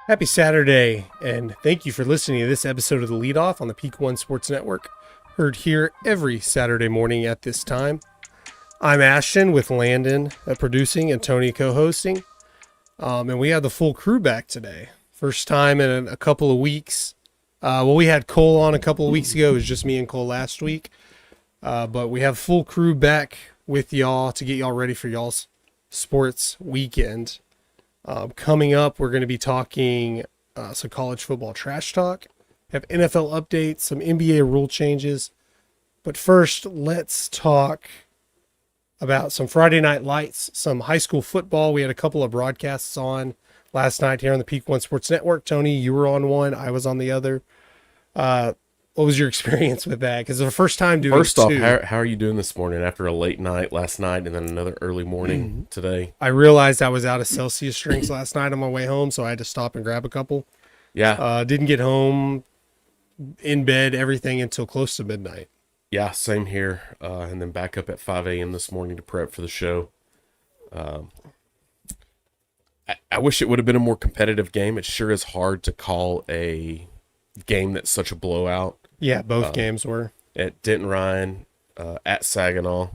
Happy Saturday, and thank you for listening to this episode of the Leadoff on the Peak One Sports Network, heard here every Saturday morning at this time. I'm Ashton with Landen producing and Tony co-hosting, and we have the full crew back today. First time in a couple of weeks. We had Cole on a couple of weeks ago. It was just me and Cole last week, but we have full crew back with y'all to get y'all ready for y'all's sports weekend. Coming up, we're going to be talking some college football trash talk, have NFL updates, some NBA rule changes. But first, let's talk about some Friday Night Lights, some high school football. We had a couple of broadcasts on last night here on the Peak One Sports Network. Tony, you were on one. I was on the other. What was your experience with that? Because it's the first time doing First off, two. how are you doing this morning after a late night last night and then another early morning today? I realized I was out of Celsius drinks last night on my way home, so I had to stop and grab a couple. Yeah. Didn't get home, in bed, everything until close to midnight. Yeah, same here. And then back up at 5 a.m. this morning to prep for the show. I wish it would have been a more competitive game. It sure is hard to call a game that's such a blowout. Yeah, both games were. At Denton Ryan, at Saginaw.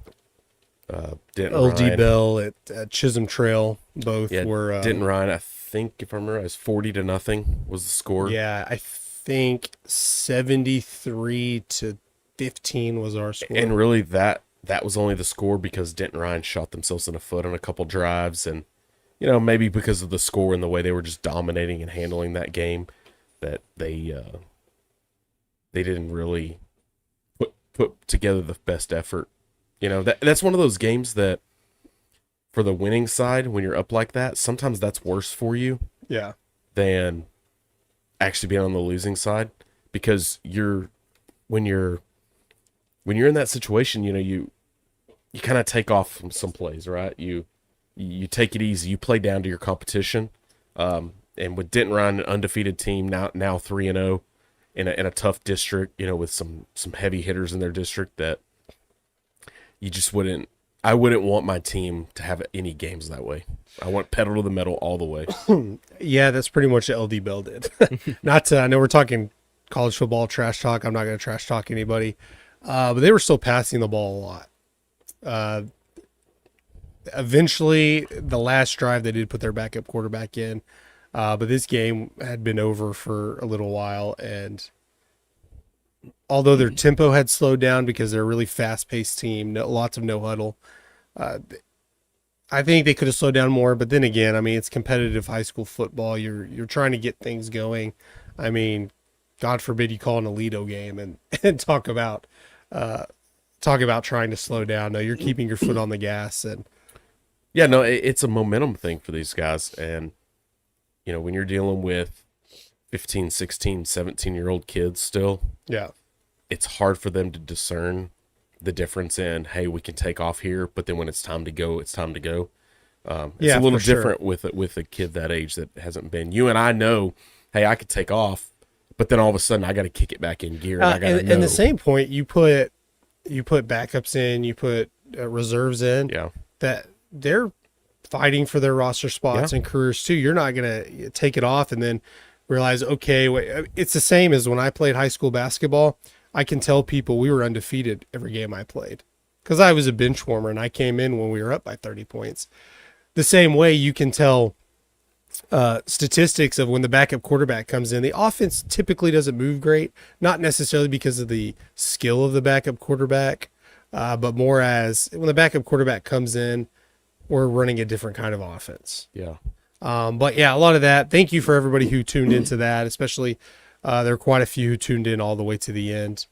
Denton LD Ryan. Bell at Chisholm Trail, both were. Denton Ryan, I think, if I remember, it was 40-0 was the score. Yeah, I think 73-15 was our score. And really, that was only the score because Denton Ryan shot themselves in the foot on a couple drives, and maybe because of the score and the way they were just dominating and handling that game, that they didn't really put together the best effort. That's one of those games that, for the winning side, when you're up like that, sometimes that's worse for you. Yeah. Than actually being on the losing side, because when you're in that situation, you kind of take off from some plays, right? You take it easy. You play down to your competition. And with Denton Ryan, an undefeated team, now 3-0 in a tough district, with some heavy hitters in their district, that you just I wouldn't want my team to have any games that way. I want pedal to the metal all the way. Yeah, that's pretty much what LD Bell did. I know we're talking college football trash talk. I'm not going to trash talk anybody. But they were still passing the ball a lot. Eventually, the last drive, they did put their backup quarterback in. But this game had been over for a little while, and although their tempo had slowed down because they're a really fast-paced team, lots of no huddle, I think they could have slowed down more. But then again, I mean, it's competitive high school football. You're trying to get things going. I mean, God forbid you call an Alito game and talk about trying to slow down. No, you're keeping your foot on the gas. And yeah, no, it's a momentum thing for these guys, and when you're dealing with 15, 16, 17-year-old kids still, yeah, it's hard for them to discern the difference in, hey, we can take off here, but then when it's time to go, it's time to go. It's a little different with a kid that age that hasn't been. You and I know, hey, I could take off, but then all of a sudden I got to kick it back in gear. And the same point, you put backups in, you put reserves in. Yeah, that they're fighting for their roster spots and careers too. You're not going to take it off and then realize, okay, wait, it's the same as when I played high school basketball. I can tell people we were undefeated every game I played because I was a bench warmer and I came in when we were up by 30 points. The same way you can tell statistics of when the backup quarterback comes in. The offense typically doesn't move great, not necessarily because of the skill of the backup quarterback, but more as when the backup quarterback comes in, we're running a different kind of offense. Yeah. But yeah, a lot of that. Thank you for everybody who tuned into that, especially there were quite a few who tuned in all the way to the end.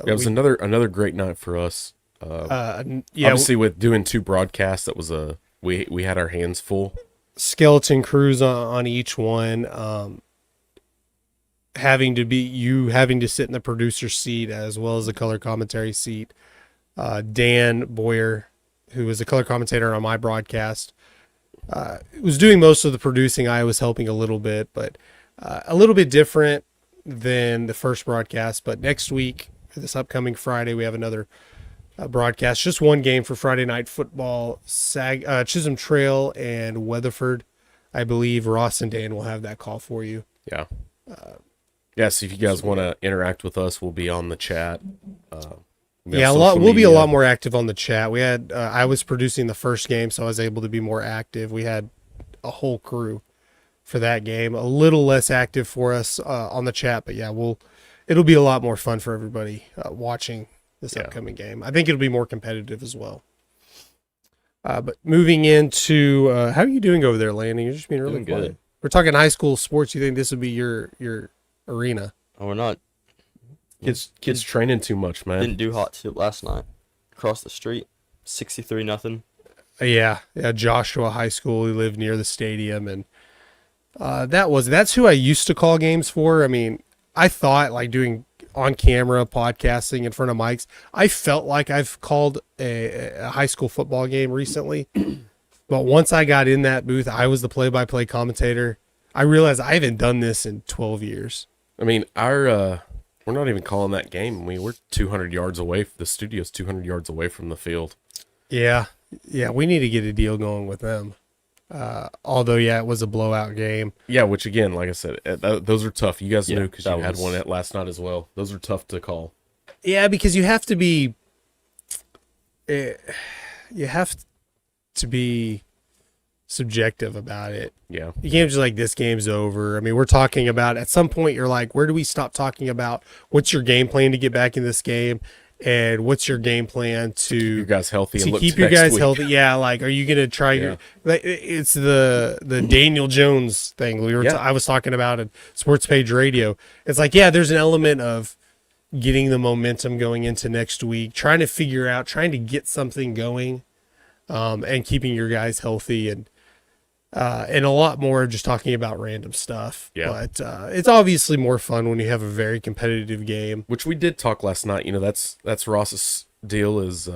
It was another great night for us. Obviously, with doing two broadcasts, that was we had our hands full. Skeleton crews on each one. Having to sit in the producer seat as well as the color commentary seat. Dan Boyer, who was the color commentator on my broadcast, was doing most of the producing. I was helping a little bit, but a little bit different than the first broadcast. But next week, this upcoming Friday, we have another broadcast. Just one game for Friday Night Football. Chisholm Trail and Weatherford. I believe Ross and Dan will have that call for you. Yeah. So if you guys want to interact with us, we'll be on the chat. Yeah, we'll be a lot more active on the chat. We had I was producing the first game, so I was able to be more active. We had a whole crew for that game. A little less active for us on the chat, but yeah, it'll be a lot more fun for everybody watching this upcoming game. I think it'll be more competitive as well. But moving into how are you doing over there, Landon? You're just being really quiet. Good. We're talking high school sports. You think this would be your arena? Oh, we're not. Kids training too much, man. Didn't do hot tip last night. Across the street, 63-0. Yeah, Joshua High School. We live near the stadium, and that's who I used to call games for. I mean, I thought like doing on camera podcasting in front of mics. I felt like I've called a high school football game recently, but once I got in that booth, I was the play-by-play commentator. I realized I haven't done this in 12 years. I mean, we're not even calling that game. I mean, we're 200 yards away. The studio's 200 yards away from the field. Yeah, we need to get a deal going with them. Although, it was a blowout game. Yeah, which again, like I said, those are tough. You guys knew because you had one last night as well. Those are tough to call. Yeah, because you have to be subjective about it. Yeah. You can't just like, this game's over. I mean, we're talking about, at some point, you're like, where do we stop talking about what's your game plan to get back in this game? And what's your game plan to keep your guys healthy and keep your guys healthy? Yeah, like, are you gonna try it's the Daniel Jones thing I was talking about at Sports Page Radio. It's like, there's an element of getting the momentum going into next week, trying to get something going, and keeping your guys healthy, and a lot more of just talking about random stuff. Yeah. But it's obviously more fun when you have a very competitive game. Which we did talk last night. You know, that's Ross's deal is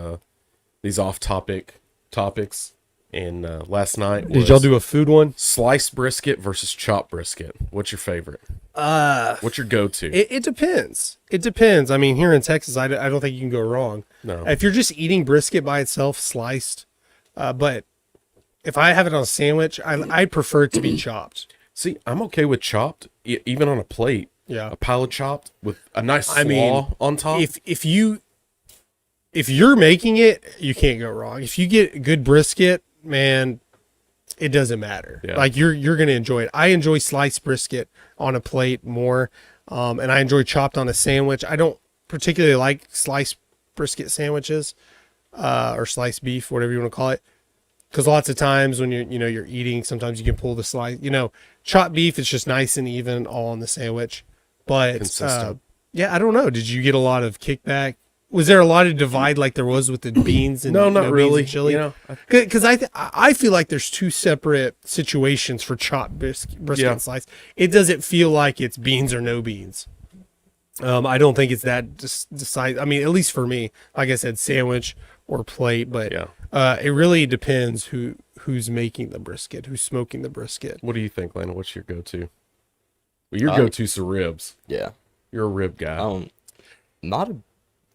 these off-topics. And last night was Did y'all do a food one? Sliced brisket versus chopped brisket. What's your favorite? What's your go-to? It depends. It depends. I mean, here in Texas, I don't think you can go wrong. No. If you're just eating brisket by itself, sliced, but if I have it on a sandwich, I prefer it to be chopped. See, I'm okay with chopped, even on a plate. Yeah, a pile of chopped with a nice slaw on top. If you're making it, you can't go wrong. If you get good brisket, man, it doesn't matter. Yeah. Like you're gonna enjoy it. I enjoy sliced brisket on a plate more, and I enjoy chopped on a sandwich. I don't particularly like sliced brisket sandwiches, or sliced beef, whatever you want to call it. Because lots of times when you're eating, sometimes you can pull the slice. Chopped beef is just nice and even all on the sandwich. But consistent. I don't know. Did you get a lot of kickback? Was there a lot of divide like there was with the beans and no, not really. Beans and chili? Because I feel like there's two separate situations for chopped brisket and slice. It doesn't feel like it's beans or no beans. I don't think it's that decisive. I mean, at least for me, like I said, sandwich or plate, but it really depends who's making the brisket, who's smoking the brisket. What do you think, Lana? What's your go-to? Well, your go-to's the ribs. Yeah, you're a rib guy.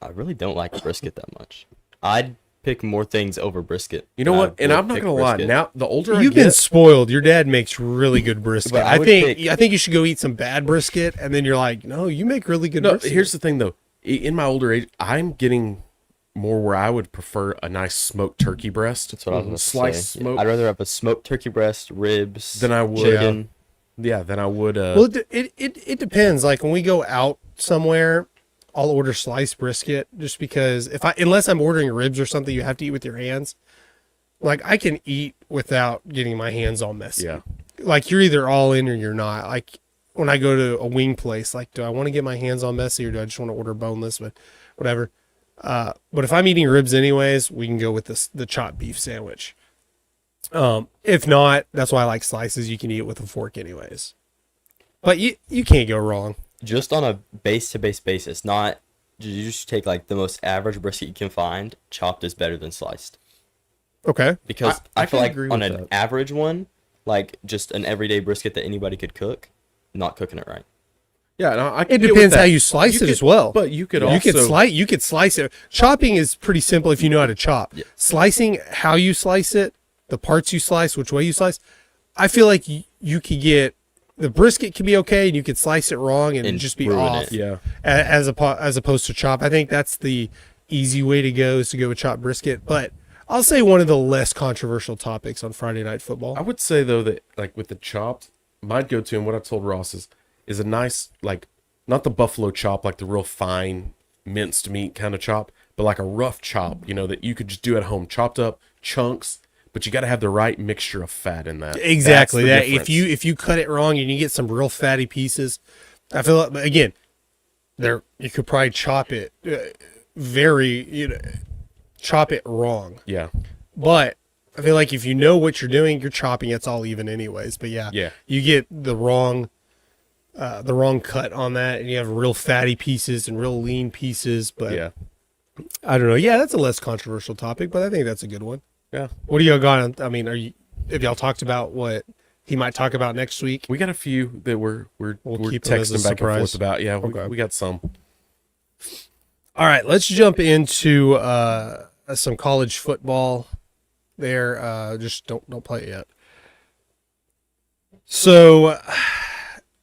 I really don't like brisket that much. I'd pick more things over brisket. You know what? And I'm not gonna lie. Now, the older you've been spoiled. Your dad makes really good brisket. But I think you should go eat some bad brisket, and then you're like, no, you make really good brisket. Here's the thing, though. In my older age, I'm getting more where I would prefer a nice smoked turkey breast. That's what I was going to sliced say. smoke. I'd rather have a smoked turkey breast, ribs, than I would chicken. Than I would. Well, it depends. Like when we go out somewhere, I'll order sliced brisket just because unless I'm ordering ribs or something you have to eat with your hands. Like I can eat without getting my hands all messy. Yeah. Like you're either all in or you're not. Like when I go to a wing place, like do I want to get my hands all messy or do I just want to order boneless? But whatever. But if I'm eating ribs anyways, we can go with the chopped beef sandwich. If not, that's why I like slices. You can eat it with a fork anyways. But you can't go wrong. Just on a base-to-base basis, not you just take like the most average brisket you can find. Chopped is better than sliced. Okay. Because I feel like on an that. average one, like just an everyday brisket that anybody could cook, not cooking it right. Yeah, no, it depends how you slice it as well. But you could you could slice it. Chopping is pretty simple if you know how to chop. Yeah. Slicing, how you slice it, the parts you slice, which way you slice, I feel like you could get the brisket can be okay, and you could slice it wrong and just be ruin off. it. Yeah. As opposed to chop. I think that's the easy way to go is to go with chopped brisket. But I'll say one of the less controversial topics on Friday Night Football. I would say though that like with the chopped, my go-to and what I told Ross is a nice like not the buffalo chop like the real fine minced meat kind of chop, but like a rough chop, you know, that you could just do at home, chopped up chunks, but you got to have the right mixture of fat in that. Exactly. That's That the difference. if you cut it wrong and you get some real fatty pieces, I feel like again, you could probably chop it chop it wrong. Yeah. But I feel like if you know what you're doing, you're chopping. It's all even anyways. But yeah, you get the wrong cut on that, and you have real fatty pieces and real lean pieces. But Yeah. I don't know. Yeah, that's a less controversial topic, but I think that's a good one. Yeah. What do y'all got on? I mean, have y'all talked about what he might talk about next week? We got a few that we're keep them as a texting back and surprise. forth about. Yeah, Okay. we got some. All right, let's jump into some college football. There, just don't play it yet. So,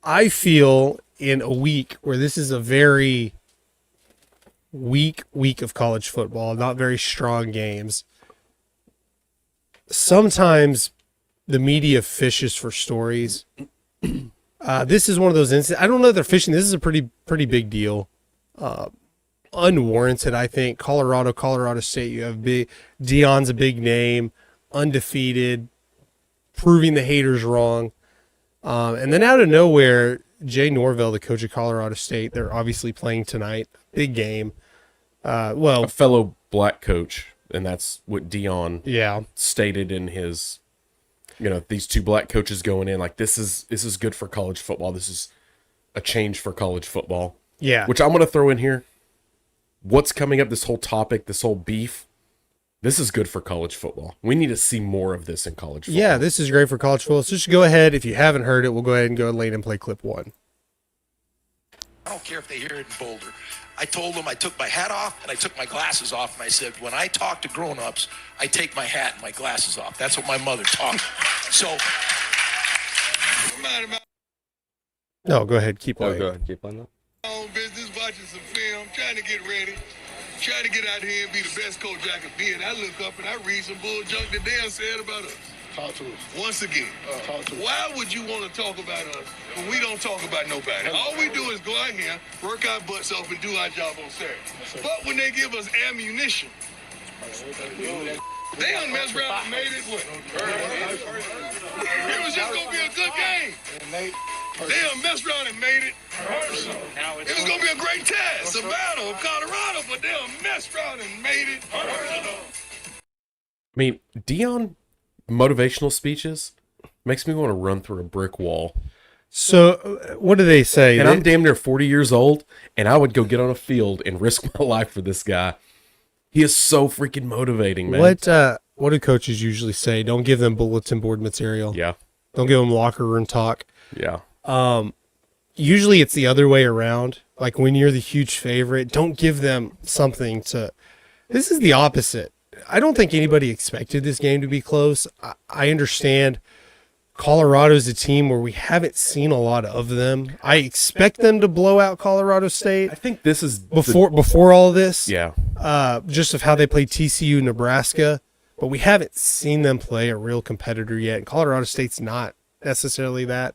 I feel in a week where this is a very weak week of college football, not very strong games. Sometimes the media fishes for stories. This is one of those instances. I don't know if they're fishing. This is a pretty big deal. Unwarranted, I think. Colorado State. You have Deion's a big name, undefeated, proving the haters wrong. And then out of nowhere, Jay Norvell, the coach of Colorado State, they're obviously playing tonight. Big game. A fellow black coach, and that's what Deion Yeah. stated in his, these two black coaches going in like this is good for college football. This is a change for college football. Yeah. Which I'm going to throw in here. What's coming up, this whole topic, this whole beef, this is good for college football. We need to see more of this in college football. Yeah, this is great for college football. So just go ahead. If you haven't heard it, we'll go ahead and go late and play clip 1. I don't care if they hear it in Boulder. I told them I took my hat off and I took my glasses off, and I said, when I talk to grown-ups, I take my hat and my glasses off. That's what my mother taught me. So, No, go ahead. Keep Oh, playing. go ahead. Keep playing that. Own business, watching some film, trying to get ready, trying to get out here and be the best coach I can be. And I look up and I read some bull junk that Dan said about us. Talk to us. Once again, Talk to us. why would you want to talk about us when we don't talk about nobody? All we do is go out here, work our butts off, and do our job on Saturday. But when they give us ammunition, they done messed around and made it what? It was just going to be a good game. They done messed around and made it. It was going to be a great test, a battle of Colorado, but they done messed around and made it. I mean, Deion motivational speeches makes me want to run through a brick wall. So, what do they say? And I'm damn near 40 years old, and I would go get on a field and risk my life for this guy. He is so freaking motivating, man. What do coaches usually say? Don't give them bulletin board material. Yeah, Don't give them locker room talk. yeah. Usually it's the other way around. Like when you're the huge favorite, don't give them something to. This is the opposite. I don't think anybody expected this game to be close. I understand Colorado's a team where we haven't seen a lot of them. I expect them to blow out Colorado State I think this is before all of this. yeah. Just of how they played TCU, Nebraska, but we haven't seen them play a real competitor yet. And Colorado State's not necessarily that.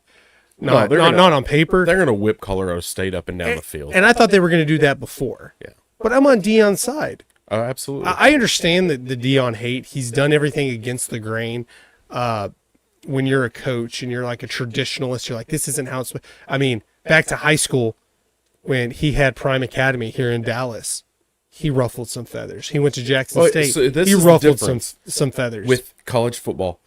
Not on paper. They're going to whip Colorado State up and down the field. And I thought they were going to do that before. Yeah. But I'm on Deion's side. Oh, absolutely. I understand the Deion hate. He's done everything against the grain. When you're a coach and you're like a traditionalist, you're like, this isn't how it's. I mean, back to high school when he had Prime Academy here in Dallas, he ruffled some feathers. He went to Jackson Well, State. so this He is the ruffled difference some feathers. With college football,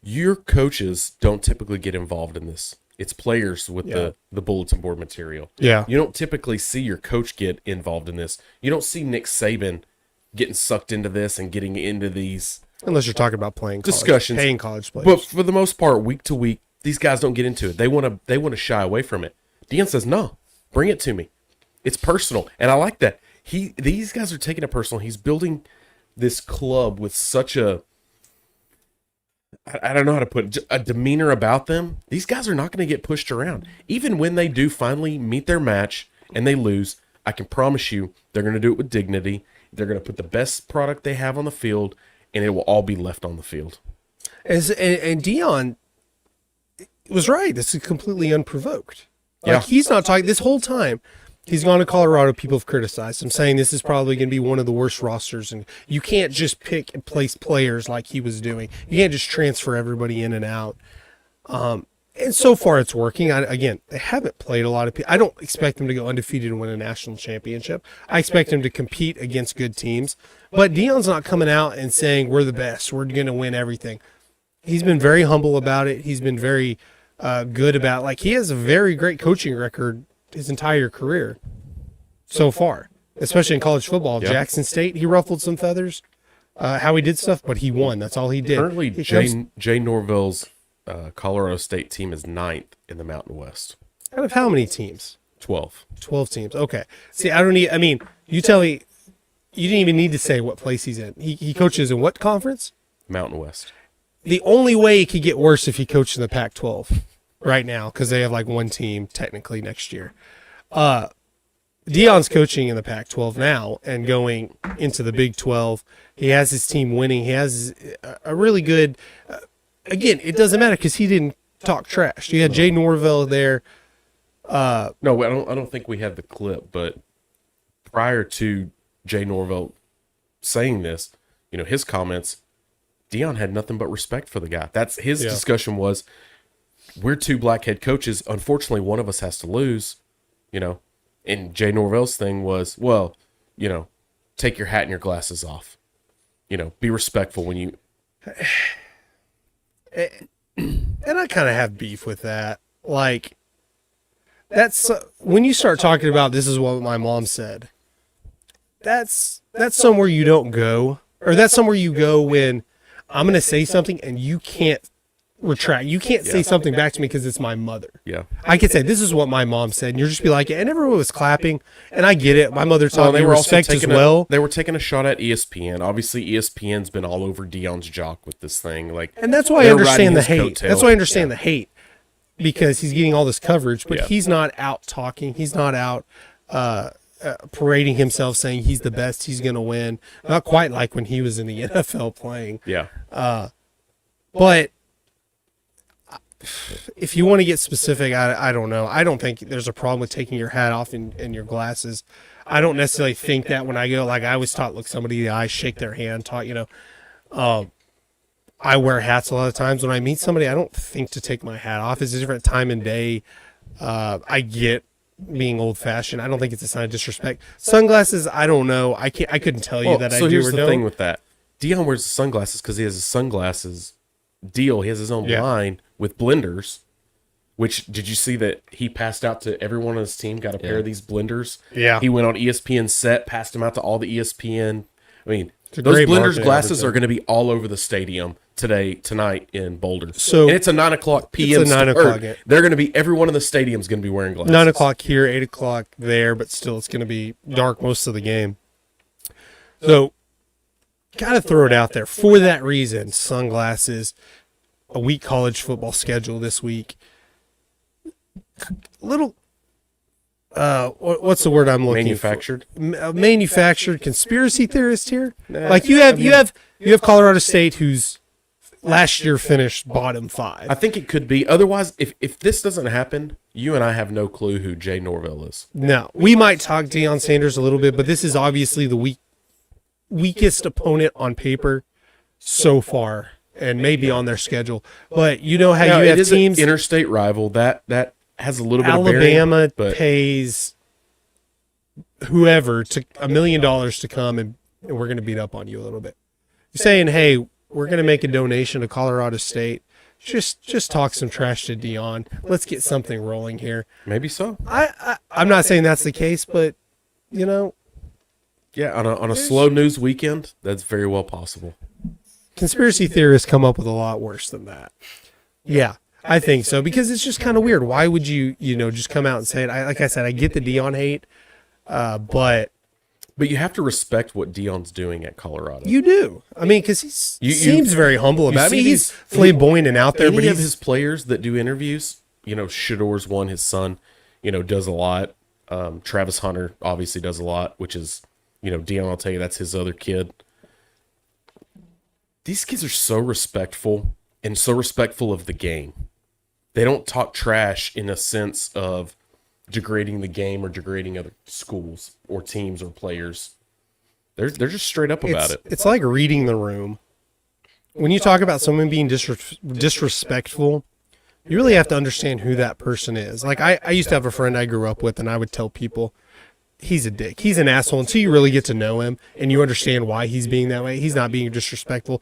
your coaches don't typically get involved in this. It's players with the bulletin board material. Yeah. You don't typically see your coach get involved in this. You don't see Nick Saban getting sucked into this and getting into these Unless you're talking about playing college, discussions, paying college players. But for the most part, week to week, these guys don't get into it. They want to shy away from it. Deion says, "No, bring it to me. It's personal," and I like that. These guys are taking it personal. He's building this club with such a I don't know how to put it, a demeanor about them. These guys are not going to get pushed around. Even when they do finally meet their match and they lose, I can promise you they're going to do it with dignity. They're going to put the best product they have on the field, and it will all be left on the field. And Dion was right. This is completely unprovoked. Like, Yeah. he's not talking this whole time. He's gone to Colorado. People have criticized him, saying this is probably going to be one of the worst rosters. And you can't just pick and place players like he was doing. You can't just transfer everybody in and out. And so far it's working. Again, they haven't played a lot of people. I don't expect them to go undefeated and win a national championship. I expect them to compete against good teams. But Dion's not coming out and saying we're the best. We're going to win everything. He's been very humble about it. He's been very good about, like, he has a very great coaching record his entire career so far, especially in college football. Yep. Jackson State, he ruffled some feathers, how he did stuff, but he won. That's all he did. Currently, He Jay Norville's Colorado State team is 9th in the Mountain West. out of how many teams? 12. 12 teams. Okay. See, I don't need, I mean, you tell me, you didn't even need to say what place he's in. He coaches in what conference? Mountain West. The only way it could get worse if he coached in the Pac-12 right now, because they have like one team technically next year. Dion's coaching in the Pac-12 now and going into the Big 12. He has his team winning. He has a really good. Again, it doesn't matter because he didn't talk trash. You had Jay Norville there. No, I don't think we have the clip, but prior to Jay Norville saying this, you know, his comments, Dion had nothing but respect for the guy. That's his discussion was, we're two black head coaches. Unfortunately, one of us has to lose, you know. And Jay Norville's thing was, well, you know, take your hat and your glasses off. You know, be respectful when you. And I kind of have beef with that. Like, that's when you start talking about this is what my mom said. That's somewhere you don't go, or that's somewhere you go when I'm going to say something and you can't retract. You can't say something back to me because it's my mother. Yeah. I could say this is what my mom said, and you'll just be like, and everyone was clapping, and I get it. My mother taught me respect as well. They were taking a shot at ESPN. Obviously, ESPN's been all over Dion's jock with this thing. Like, And that's why I they're understand riding the his hate. coattail. That's why I understand the hate, because he's getting all this coverage, but Yeah. he's not out talking. He's not out parading himself saying he's the best, he's going to win. Not quite like when he was in the NFL playing. Yeah. But if you want to get specific, I don't know. I don't think there's a problem with taking your hat off and your glasses. I don't necessarily think that when I go, like, I was taught, look somebody in the eye, shake their hand, taught, you know. I wear hats a lot of times. When I meet somebody, I don't think to take my hat off. It's a different time and day. I get being old fashioned. I don't think it's a sign of disrespect. Sunglasses, I don't know. I couldn't tell you that I do here's or the don't. thing with that. Dion wears the sunglasses because he has a sunglasses deal. He has his own line with blenders. Which, did you see that he passed out to everyone on his team? Got a pair of these blenders. Yeah. He went on ESPN set, passed them out to all the ESPN. I mean, a those great blenders marketing glasses opportunity. are going to be all over the stadium tonight in Boulder. So- and it's a 9:00 p.m. It's a 9 start. o'clock game. They're going to be, everyone in the stadium is going to be wearing glasses. 9 o'clock here, 8 o'clock there, but still it's going to be dark most of the game. So, gotta throw it out there. For that reason, sunglasses, a weak college football schedule this week. Little, what's the word I'm looking Manufactured? for? Manufactured conspiracy theorist here? Like you have Colorado State, who's last year finished bottom 5. I think it could be. Otherwise, if this doesn't happen, you and I have no clue who Jay Norville is. No, we might talk Deion Sanders a little bit, but this is obviously the weakest opponent on paper so far, and maybe on their schedule. But you know how Now, you it have is teams. an interstate rival that has a little bit of Alabama bearing, but pays whoever to $1 million to come, and we're going to beat up on you a little bit. You're saying, hey, we're going to make a donation to Colorado State. Just talk some trash to Deion. Let's get something rolling here. maybe so. I'm not saying that's the case, but you know, Yeah, on a slow news weekend, that's very well possible. conspiracy theorists come up with a lot worse than that. Yeah, I think so, because it's just kind of weird. Why would you just come out and say it? Like I said, I get the Deion hate, but But you have to respect what Dion's doing at Colorado. You do. I mean, because he seems very humble about it. I mean, he's flamboyant and out there. Any But of his players that do interviews, Shador's one, his son, does a lot. Travis Hunter obviously does a lot, which is, Dion, I'll tell you, that's his other kid. These kids are so respectful and so respectful of the game. They don't talk trash in a sense of degrading the game or degrading other schools or teams or players. They're just straight up about it. It's like reading the room. When you talk about someone being disrespectful, you really have to understand who that person is. Like I used to have a friend I grew up with, and I would tell people, he's a dick. He's an asshole until you really get to know him and you understand why he's being that way. He's not being disrespectful.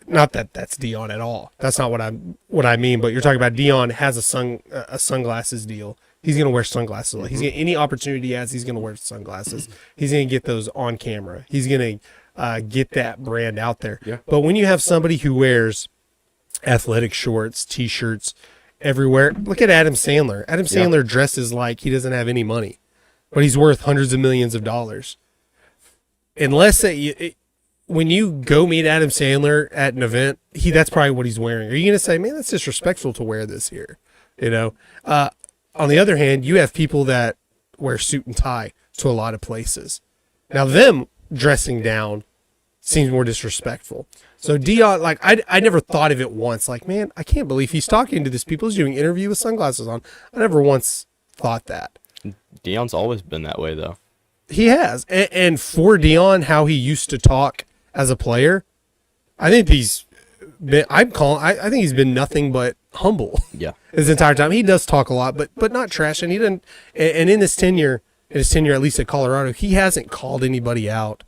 Not that that's Dion at all. That's not what I mean. But you're talking about Dion has a sunglasses deal. He's gonna wear sunglasses. He's gonna, any opportunity he has, he's gonna wear sunglasses. He's gonna get those on camera. He's gonna get that brand out there. Yeah. But when you have somebody who wears athletic shorts, t-shirts everywhere, look at Adam Sandler. Adam Sandler dresses like he doesn't have any money, but he's worth hundreds of millions of dollars. Unless when you go meet Adam Sandler at an event, that's probably what he's wearing. Are you going to say, man, that's disrespectful to wear this here? On the other hand, you have people that wear suit and tie to a lot of places. Now, them dressing down seems more disrespectful. So Dion, like, I never thought of it once. Like, man, I can't believe he's talking to this people. He's doing an interview with sunglasses on. I never once thought that. Dion's always been that way, though. He has. And for Dion, how he used to talk as a player, I think I think he's been nothing but humble. Yeah. His entire time. He does talk a lot, but not trash. And he didn't. And in his tenure, at least at Colorado, he hasn't called anybody out.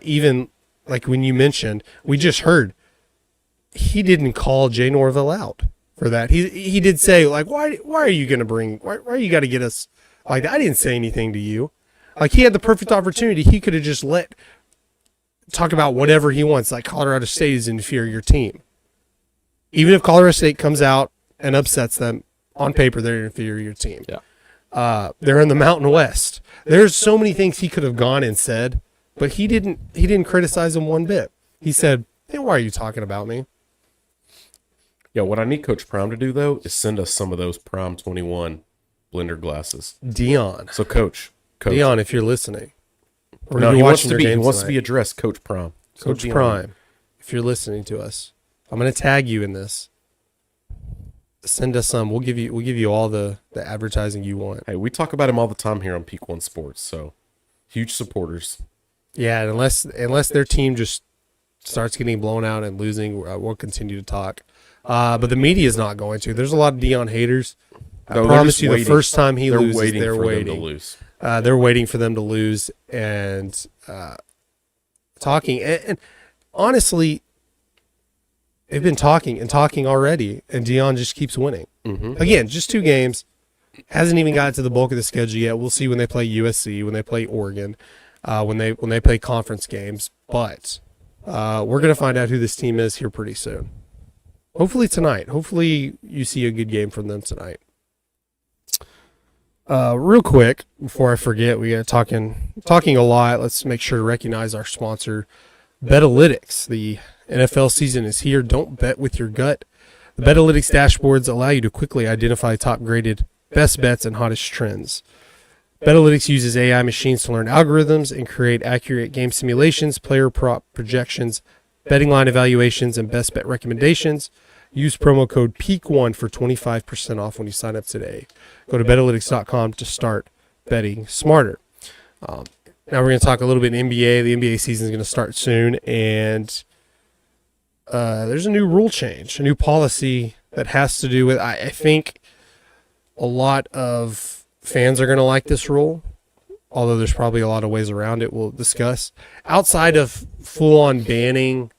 Even like when you mentioned, we just heard he didn't call Jay Norville out for that. He did say, like, why are you going to why you got to get us like that? I didn't say anything to you. Like, he had the perfect opportunity. He could have just talk about whatever he wants. Like, Colorado State is an inferior team. Even if Colorado State comes out and upsets them, on paper, they're an inferior team. Yeah. They're in the Mountain West. There's so many things he could have gone and said, but he didn't criticize them one bit. He said, hey, why are you talking about me? Yeah, what I need Coach Prime to do, though, is send us some of those Prime 21 blender glasses. Dion. So, Coach. Dion, if you're listening. Or No, you're he wants watching to your be. He games wants to tonight. be addressed, Coach Prime. Coach Prime, if you're listening to us, I'm going to tag you in this. Send us some. We'll give you all the advertising you want. Hey, we talk about him all the time here on Peak One Sports. So, huge supporters. Yeah, and unless their team just starts getting blown out and losing, we'll continue to talk. But the media is not going to. There's a lot of Dion haters. I promise you, the first time he loses, they're waiting. Them to lose. They're waiting for them to lose and talking. And honestly, they've been talking already, and Dion just keeps winning. Mm-hmm. Again, just 2 games. Hasn't even gotten to the bulk of the schedule yet. We'll see when they play USC, when they play Oregon, when they play conference games. But we're going to find out who this team is here pretty soon. Hopefully tonight. Hopefully you see a good game from them tonight. Real quick, before I forget, we got talking a lot. Let's make sure to recognize our sponsor, Betalytics. The NFL season is here. Don't bet with your gut. The Betalytics dashboards allow you to quickly identify top-graded best bets and hottest trends. Betalytics uses AI machines to learn algorithms and create accurate game simulations, player prop projections, betting line evaluations, and best bet recommendations. Use promo code PEAK1 for 25% off when you sign up today. Go to Betalytics.com to start betting smarter. Now we're going to talk a little bit NBA. The NBA season is going to start soon, and there's a new rule change, a new policy that has to do with, I think a lot of fans are going to like this rule, although there's probably a lot of ways around it we'll discuss. Outside of full-on banning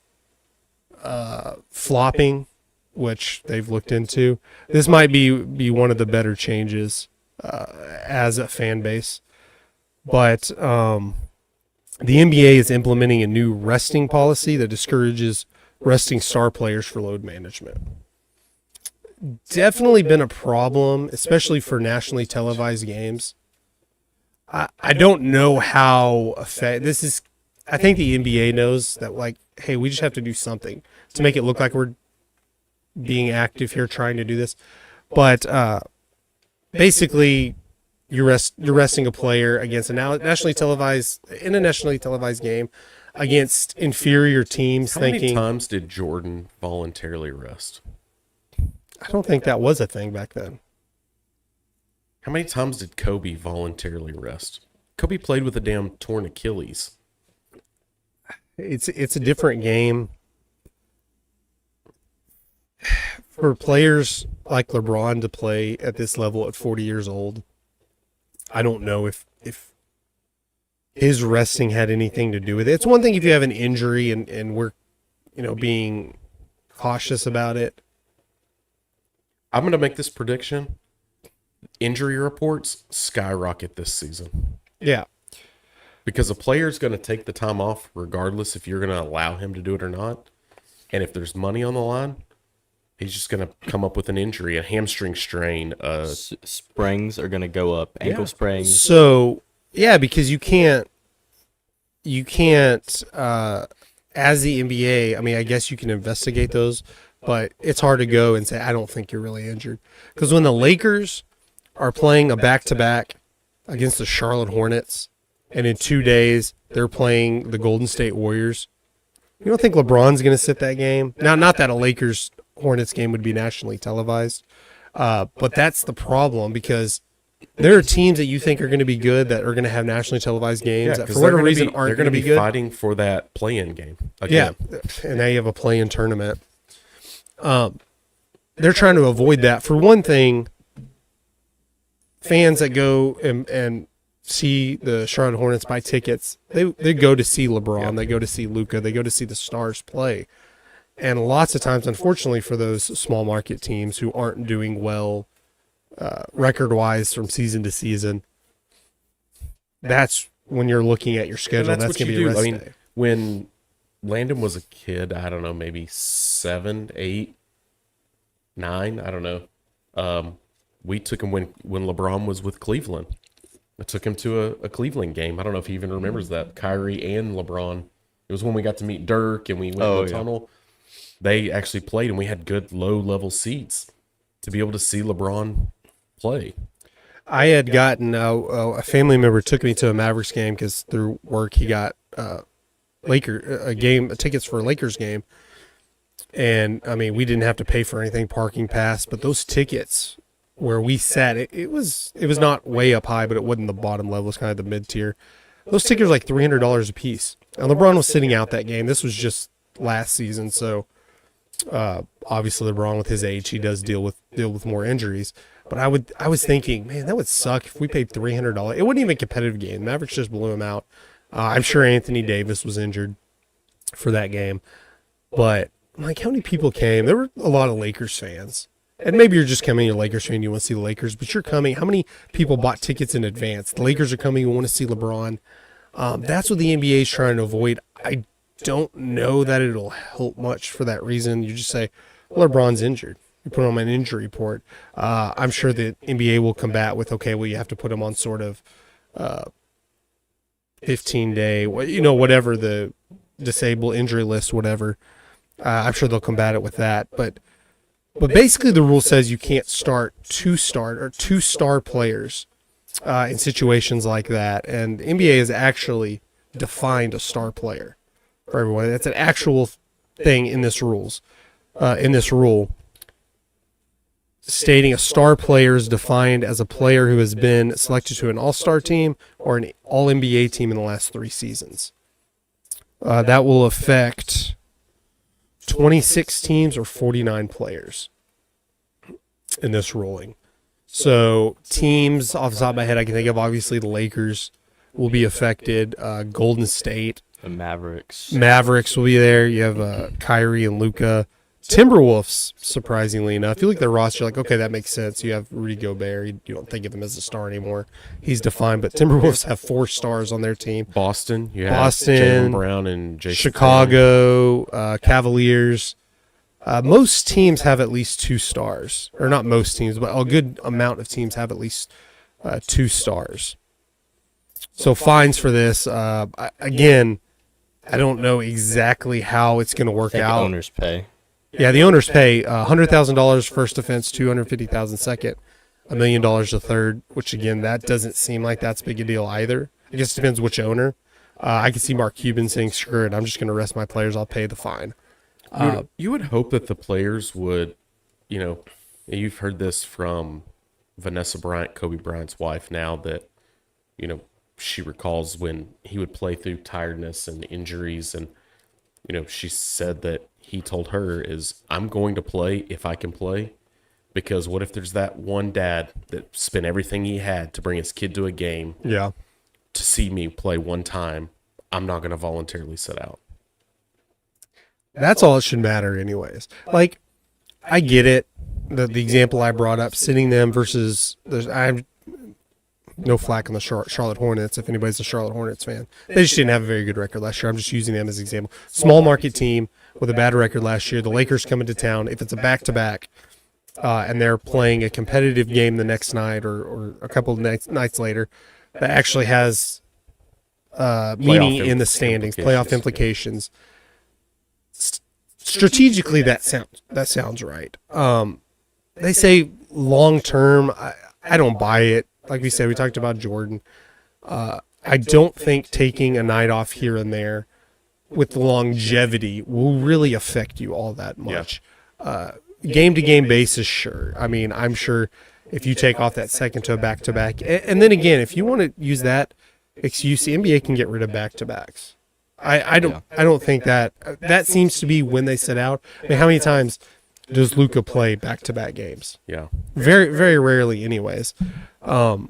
flopping, which they've looked into, this might be one of the better changes as a fan base. But the NBA is implementing a new resting policy that discourages resting star players for load management. Definitely been a problem, especially for nationally televised games. I don't know how this is. I think the NBA knows that, like, hey, we just have to do something to make it look like we're being active here trying to do this. But basically, you're resting a player against a nationally televised game against inferior teams. How many times did Jordan voluntarily rest? I don't think that was a thing back then. How many times did Kobe voluntarily rest? Kobe played with a damn torn Achilles. It's a different game. For players like LeBron to play at this level at 40 years old, I don't know if his resting had anything to do with it. It's one thing if you have an injury and we're, being cautious about it. I'm going to make this prediction. Injury reports skyrocket this season. Yeah. Because a player is going to take the time off regardless if you're going to allow him to do it or not. And if there's money on the line, he's just going to come up with an injury, a hamstring strain. Springs are going to go up, ankle springs. So, yeah, because you can't, as the NBA, I mean, I guess you can investigate those, but it's hard to go and say, I don't think you're really injured. Because when the Lakers are playing a back-to-back against the Charlotte Hornets, and in 2 days, they're playing the Golden State Warriors. You don't think LeBron's going to sit that game? Now, not that a Lakers-Hornets game would be nationally televised, but that's the problem because there are teams that you think are going to be good that are going to have nationally televised games that for whatever reason aren't going to be good. They're going to be fighting for that play-in game again. Yeah, and now you have a play-in tournament. They're trying to avoid that. For one thing, fans that go and see the Charlotte Hornets buy tickets, they go to see LeBron, they go to see Luka, they go to see the stars play. And lots of times, unfortunately, for those small market teams who aren't doing well record-wise from season to season, that's when you're looking at your schedule. That's going to be a rest day. When Landen was a kid, I don't know, maybe 7, 8, 9, I don't know. We took him when LeBron was with Cleveland. I took him to a Cleveland game. I don't know if he even remembers that. Kyrie and LeBron. It was when we got to meet Dirk and we went to the tunnel. They actually played and we had good low-level seats to be able to see LeBron play. I had gotten a family member took me to a Mavericks game because through work he got tickets for a Lakers game. And, I mean, we didn't have to pay for anything, parking pass, but those tickets where we sat, it was not way up high, but it wasn't the bottom level. It was kind of the mid-tier. Those tickets were like $300 a piece. And LeBron was sitting out that game. This was just last season, so obviously LeBron with his age, he does deal with more injuries. But I was thinking, man, that would suck if we paid $300. It wasn't even a competitive game. The Mavericks just blew him out. I'm sure Anthony Davis was injured for that game. But, like, how many people came? There were a lot of Lakers fans. And maybe you're just coming, you're a Lakers fan, you want to see the Lakers, but you're coming. How many people bought tickets in advance? The Lakers are coming, you want to see LeBron. That's what the NBA is trying to avoid. I don't know that it'll help much for that reason. You just say, well, LeBron's injured. You put him on an injury report. I'm sure the NBA will combat with, okay, well, you have to put him on sort of 15-day, whatever the disabled injury list, whatever. I'm sure they'll combat it with that. But basically the rule says you can't start two-star players in situations like that. And the NBA has actually defined a star player for everyone. That's an actual thing in this rule, stating a star player is defined as a player who has been selected to an all-star team or an all-NBA team in the last 3 seasons. That will affect 26 teams or 49 players in this ruling. So teams, off the top of my head, I can think of, obviously the Lakers will be affected. Golden State. The Mavericks will be there. You have Kyrie and Luka. Timberwolves, surprisingly enough. You look at their roster, you're like, okay, that makes sense. You have Rudy Gobert. You don't think of him as a star anymore. He's defined, but Timberwolves have 4 stars on their team. Boston, Jaylen Brown and Jason Chicago, Cavaliers. Most teams have at least 2 stars. Or not most teams, but a good amount of teams have at least 2 stars. So fines for this. Again, I don't know exactly how it's going to I work think out. owners pay. Yeah, the owners pay $100,000 first offense, $250,000 second, $1 million a third. Which again, that doesn't seem like that's big a deal either. I guess it depends which owner. I can see Mark Cuban saying, "Screw it, I'm just going to rest my players. I'll pay the fine." You would hope that the players would, you've heard this from Vanessa Bryant, Kobe Bryant's wife, now that, she recalls when he would play through tiredness and injuries. And, she said that he told her is, I'm going to play if I can play, because what if there's that one dad that spent everything he had to bring his kid to a game Yeah. to see me play one time? I'm not going to voluntarily sit out. That's all it should matter anyways. Like, I get it. The example I brought up, sitting them versus I'm no flack on the Charlotte Hornets if anybody's a Charlotte Hornets fan. They just didn't have a very good record last year. I'm just using them as an example. Small market team with a bad record last year. The Lakers come into town. If it's a back-to-back and they're playing a competitive game the next night or a couple of nights later, that actually has meaning in the standings, playoff implications. Strategically, that sounds right. They say long term, I don't buy it. Like we said, we talked about Jordan. I don't think taking a night off here and there with the longevity will really affect you all that much. Game to game basis, sure. I mean, I'm sure if you take off that second to a back to back, and then again, if you want to use that excuse, the NBA can get rid of back to backs. I don't think that seems to be when they sit out. I mean, how many times does Luka play back-to-back games? Yeah. Very, very rarely anyways. So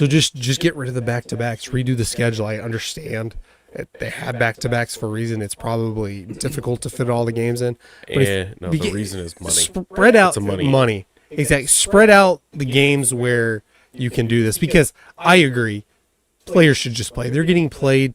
just get rid of the back-to-backs, redo the schedule. I understand they have back-to-backs for a reason. It's probably difficult to fit all the games in. But the reason is money. Spread out It's money. Exactly. Spread out the games where you can do this, because I agree, players should just play. They're getting paid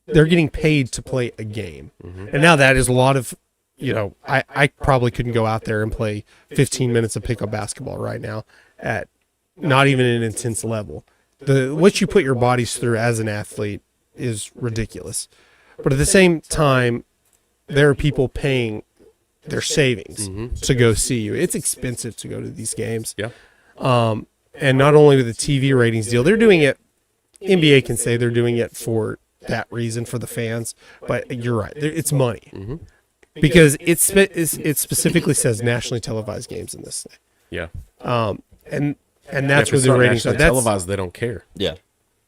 to play a game. And now that is a lot of, I probably couldn't go out there and play 15 minutes of pickup basketball right now at not even an intense level. What you put your bodies through as an athlete is ridiculous. But at the same time, there are people paying their savings to go see you. It's expensive to go to these games. Yeah. And not only with the TV ratings deal, they're doing it, NBA can say they're doing it for that reason, for the fans, but you're right, it's money, because it specifically says nationally televised games in this thing. Yeah. And that's where if it's the not ratings are. nationally televised, they don't care. Yeah.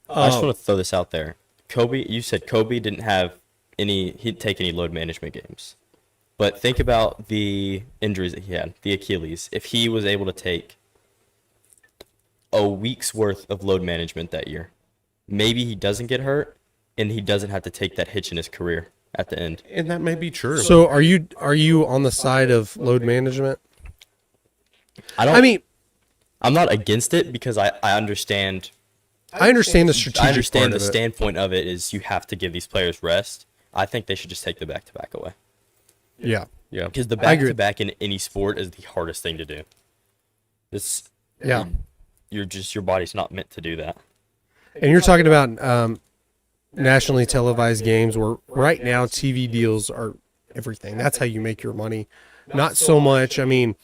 I just want to throw this out there. You said Kobe didn't have he'd take any load management games. But think about the injuries that he had, the Achilles. If he was able to take a week's worth of load management that year, maybe he doesn't get hurt, and he doesn't have to take that hitch in his career at the end. And that may be true. So are you on the side of load management? I'm not against it, because I understand. I understand the strategic I understand part the of it. standpoint of it is you have to give these players rest. I think they should just take the back-to-back away, Yeah. Yeah. because the I agree. back-to-back in any sport is the hardest thing to do. Yeah. Your body's not meant to do that. And you're talking about nationally televised games where right now TV deals are everything. That's how you make your money. Not so much. I mean,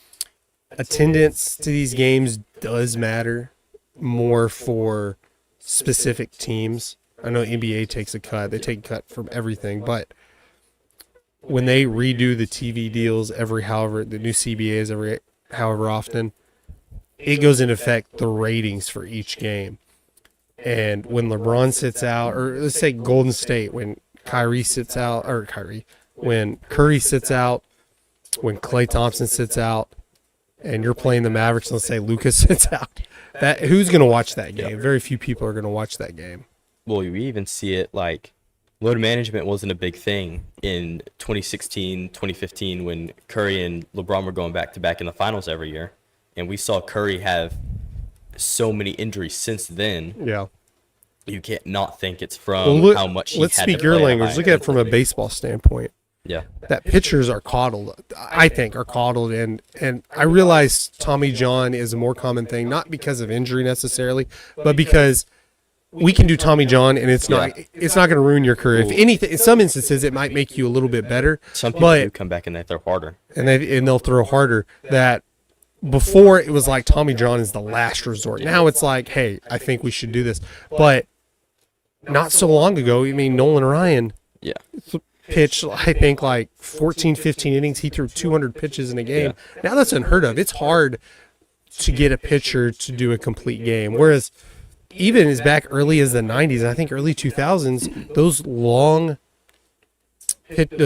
attendance to these games does matter more for specific teams. I know NBA takes a cut. They take a cut from everything. But when they redo the TV deals the new CBAs however often, it goes into effect the ratings for each game. And when LeBron sits out, or let's say Golden State, when when Curry sits out, when Klay Thompson sits out, and you're playing the Mavericks, let's say Luka sits out, who's going to watch that game? Very few people are going to watch that game. Well, we even see it like load management wasn't a big thing in 2016, 2015 when Curry and LeBron were going back-to-back in the finals every year. And we saw Curry have so many injuries since then. Yeah. You can't not think it's from how much he let's had speak to your play language. high Look at it from a intensity. baseball standpoint. Yeah. That pitchers are coddled, I think, and I realize Tommy John is a more common thing, not because of injury necessarily, but because we can do Tommy John, and it's not going to ruin your career. If anything, in some instances, it might make you a little bit better. Some people do come back and they throw harder, and they'll throw harder. That before it was like Tommy John is the last resort. Now it's like, hey, I think we should do this. But not so long ago, I mean, Nolan Ryan pitched, I think, like 14, 15 innings. He threw 200 pitches in a game. Now that's unheard of. It's hard to get a pitcher to do a complete game. Whereas even as back early as the 90s, and I think early 2000s, those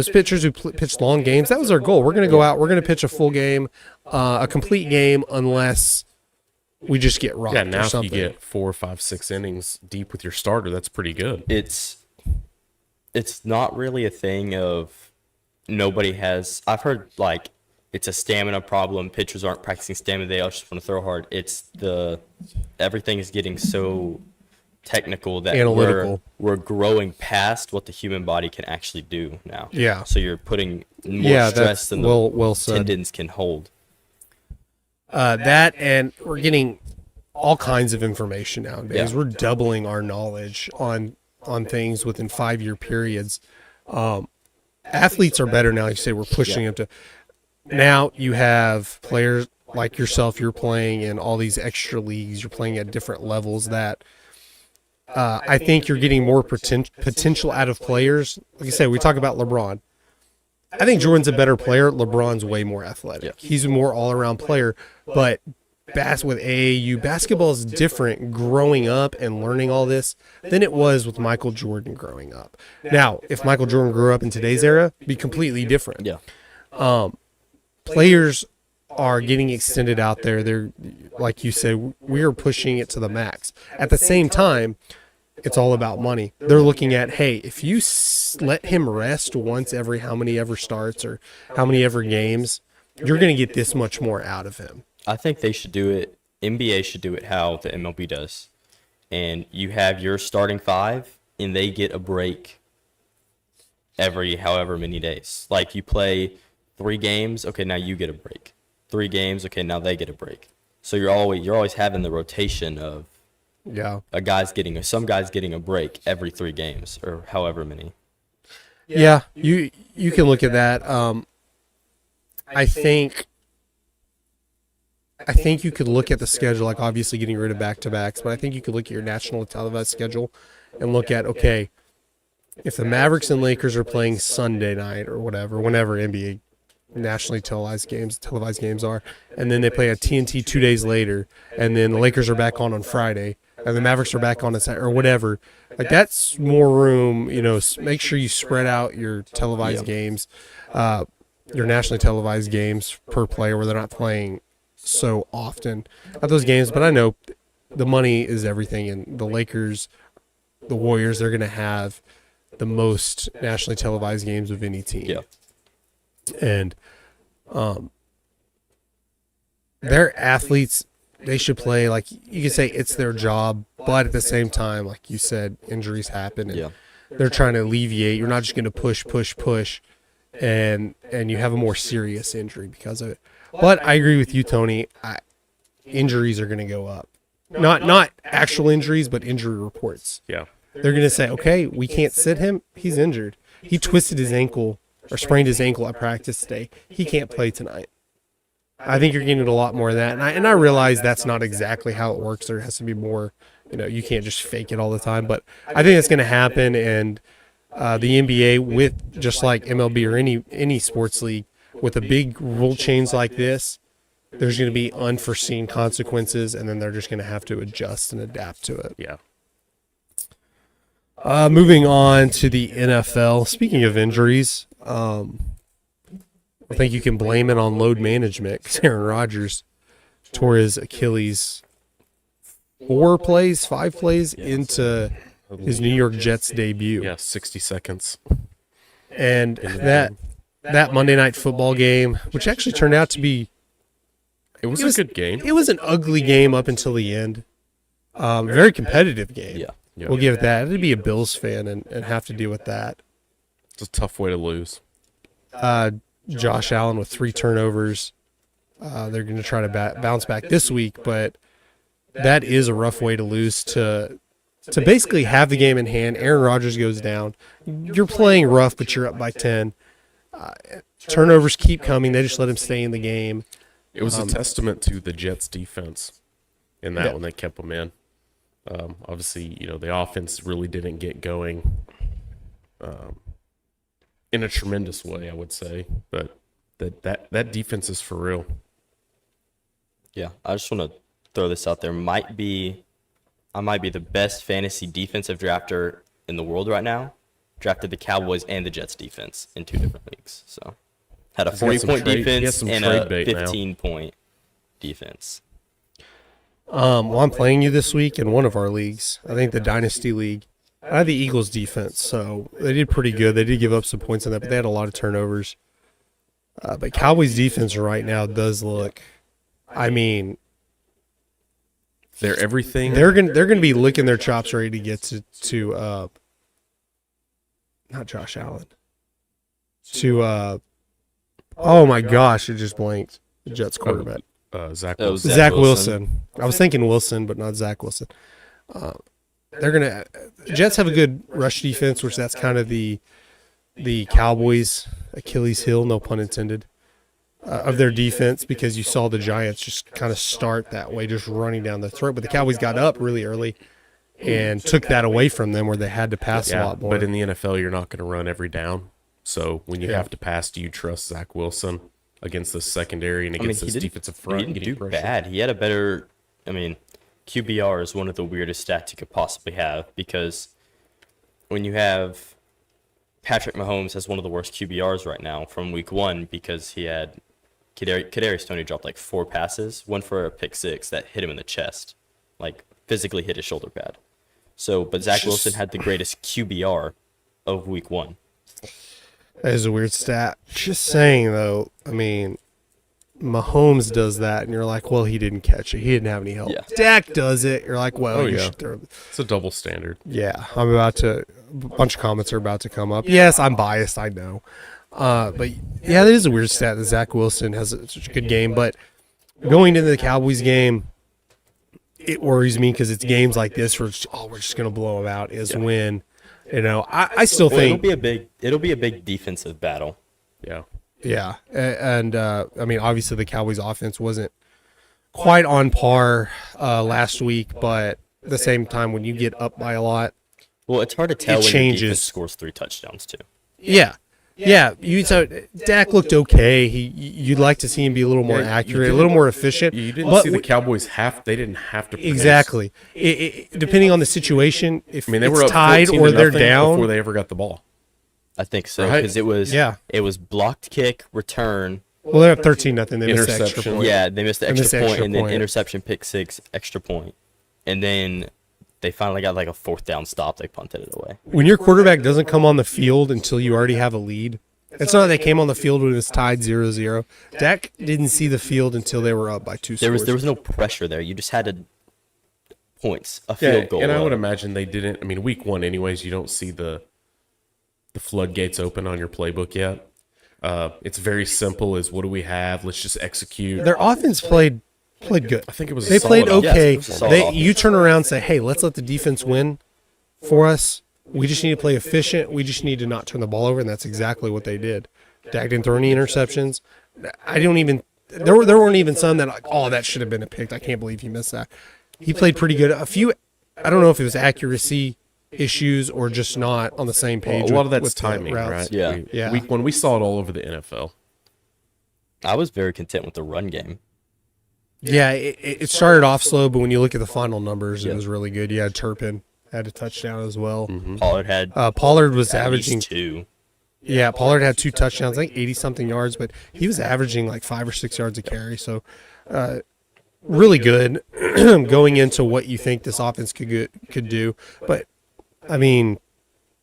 pitchers who pitched long games, that was our goal. We're going to go out, we're going to pitch a full game, a complete game, unless we just get rocked now or something. If you get 4, 5, 6 innings deep with your starter, that's pretty good. It's not really a thing of nobody has. I've heard like it's a stamina problem. Pitchers aren't practicing stamina; they all just want to throw hard. Everything is getting so technical that analytical. We're growing past what the human body can actually do now. Yeah. So you're putting more stress than the well said. tendons can hold. That, and we're getting all kinds of information nowadays. Yeah. We're doubling our knowledge on things within 5-year periods. Athletes are better now. You say we're pushing them to. Now you have players like yourself. You're playing in all these extra leagues. You're playing at different levels that I think you're getting more potential out of players. Like I said, we talk about LeBron. I think Jordan's a better player. LeBron's way more athletic. Yeah. He's a more all-around player. But with AAU, basketball is different growing up and learning all this than it was with Michael Jordan growing up. Now, if Michael Jordan grew up in today's era, it'd be completely different. Yeah. Players are getting extended out there. They're, like you said, we are pushing it to the max. At the same time, it's all about money. They're looking at, hey, if you let him rest once every how many ever starts or how many ever games, you're going to get this much more out of him. I think they should do it. NBA should do it how the MLB does. And you have your starting 5, and they get a break every however many days. Like you play 3 games, okay, now you get a break. 3 games, okay, now they get a break. So you're always having the rotation of some guys getting a break every 3 games or however many. Yeah, you can look at that. I think you could look at the schedule, like obviously getting rid of back-to-backs, but I think you could look at your national televised schedule and look at, okay, if the Mavericks and Lakers are playing Sunday night or whatever, whenever NBA nationally televised games are, and then they play at TNT 2 days later, and then the Lakers are back on Friday, and the Mavericks are back on Saturday, or whatever. Like, that's more room, make sure you spread out your televised games, your nationally televised games per player where they're not playing so often at those games. But I know the money is everything, and the Lakers, the Warriors, they're going to have the most nationally televised games of any team. Yeah. And they're athletes. They should play. Like, you can say it's their job, but at the same time, like you said, injuries happen, and they're trying to alleviate. You're not just going to push, and you have a more serious injury because of it. But I agree with you, Tony. Injuries are going to go up. Not actual injuries, but injury reports. Yeah. They're going to say, okay, we can't sit him. He's injured. He twisted his ankle or sprained his ankle at practice today. He can't play tonight. I think you're getting a lot more of that. And I realize that's not exactly how it works. There has to be more, you can't just fake it all the time. But I think that's going to happen. And the NBA, with just like MLB or any sports league, with a big rule change like this, there's going to be unforeseen consequences, and then they're just going to have to adjust and adapt to it. Yeah. Moving on to the NFL. Speaking of injuries, I think you can blame it on load management because Aaron Rodgers tore his Achilles 5 plays into his New York Jets debut. Yeah, 60 seconds. And that Monday Night Football game, which actually turned out to be... It was a good game. It was an ugly game up until the end. Very competitive game. Yeah. We'll give it that. It'd be a Bills fan and have to deal with that. It's a tough way to lose. Josh Allen with 3 turnovers. They're going to try to bounce back this week, but that is a rough way to lose to to basically have the game in hand. Aaron Rodgers goes down. You're playing rough, but you're up by 10. Turnovers keep coming. They just let him stay in the game. It was a testament to the Jets' defense in that when they kept them in. Obviously, the offense really didn't get going in a tremendous way, I would say. But that defense is for real. Yeah, I just want to throw this out there. I might be the best fantasy defensive drafter in the world right now. Drafted the Cowboys and the Jets defense in 2 different leagues. So had a 40-point defense and a 15-point defense. Well, I'm playing you this week in one of our leagues. I think the Dynasty League. I had the Eagles defense, so they did pretty good. They did give up some points in that, but they had a lot of turnovers. But Cowboys defense right now does look, I mean, they're everything. They're gonna be licking their chops ready to get to not Josh Allen. Oh my gosh, it just blanked. The Jets quarterback. Zach That was Wilson. Zach Wilson. I was thinking Wilson, but not Zach Wilson. Jets have a good rush defense, which that's kind of the Cowboys' Achilles heel, no pun intended, of their defense, because you saw the Giants just kind of start that way, just running down the throat. But the Cowboys got up really early and took that away from them, where they had to pass a lot more. But in the NFL, you're not going to run every down. So when you have to pass, do you trust Zach Wilson against the secondary and against this defensive front? He didn't do bad. He had a better, QBR is one of the weirdest stats you could possibly have, because when you have Patrick Mahomes has one of the worst QBRs right now from week 1, because he had Kadarius Toney dropped like 4 passes, one for a pick 6 that hit him in the chest, like physically hit his shoulder pad. But Zach Wilson had the greatest QBR of week 1. That is a weird stat. Just saying, though, Mahomes does that, and you're like, well, he didn't catch it. He didn't have any help. Yeah. Dak does it. You're like, well, you should throw. It's a double standard. Yeah, a bunch of comments are about to come up. Yes, I'm biased, I know. But, yeah, that is a weird stat that Zach Wilson has such a good game. But going into the Cowboys game, it worries me, because it's games like this where we're just going to blow them out when, I still think it'll be a big defensive battle. Yeah. Yeah, and obviously the Cowboys' offense wasn't quite on par last week, but at the same time, when you get up by a lot, well, it's hard to tell when changes. the defense scores 3 touchdowns too. Yeah. Dak looked okay. You'd like to see him be a little more accurate, a little more efficient. You didn't see the Cowboys they didn't have to produce. Exactly. Depending on the situation, if they were it's up tied or they're down before they ever got the ball. I think so, because it was blocked kick, return. Well, they're up 13-0. They missed the extra point. Yeah, they missed the extra point, and then interception, pick 6, extra point, and then they finally got like a 4th down stop. They punted it away. When your quarterback doesn't come on the field until you already have a lead, it's not they came on the field when it was tied 0-0. Dak didn't see the field until they were up by 2 scores. There was no pressure there. You just had points, a field goal. And I would imagine they didn't. Week 1, anyways, you don't see the floodgates open on your playbook yet. It's very simple. What do we have? Let's just execute. Their offense played good. I think it was. They played okay. Yes, you turn around and say, "Hey, let's let the defense win for us. We just need to play efficient. We just need to not turn the ball over," and that's exactly what they did. Dak didn't throw any interceptions. There weren't even some that that should have been a pick. I can't believe he missed that. He played pretty good. A few, I don't know if it was accuracy issues or just not on the same page. A lot of that's with timing, right? Yeah. Week 1, we saw it all over the NFL. I was very content with the run game. Yeah, it started off slow, but when you look at the final numbers, it was really good. You had Turpin had a touchdown as well. Mm-hmm. Pollard was averaging 2. Yeah, Pollard had 2 touchdowns, I think 80-something yards, but he was averaging like 5 or 6 yards a carry. So, really good going into what you think this offense could do. But you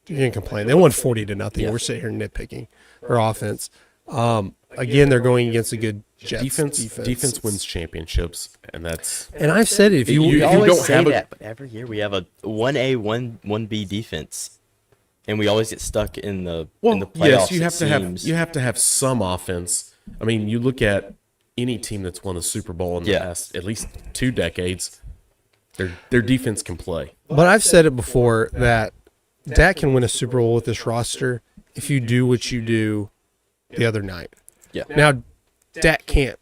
can't complain. They won 40-0. Yeah. We're sitting here nitpicking their offense. Again, they're going against a good Jets defense. Defense wins championships, and that's. And I've said it. If you always don't say have that, but every year we have a 1A, 1B defense, and we always get stuck in the playoffs. Yes, you have to have some offense. You look at any team that's won a Super Bowl in the past at least 2 decades. Their defense can play. But I've said it before that Dak can win a Super Bowl with this roster if you do what you do the other night. Yeah. Now, Dak can't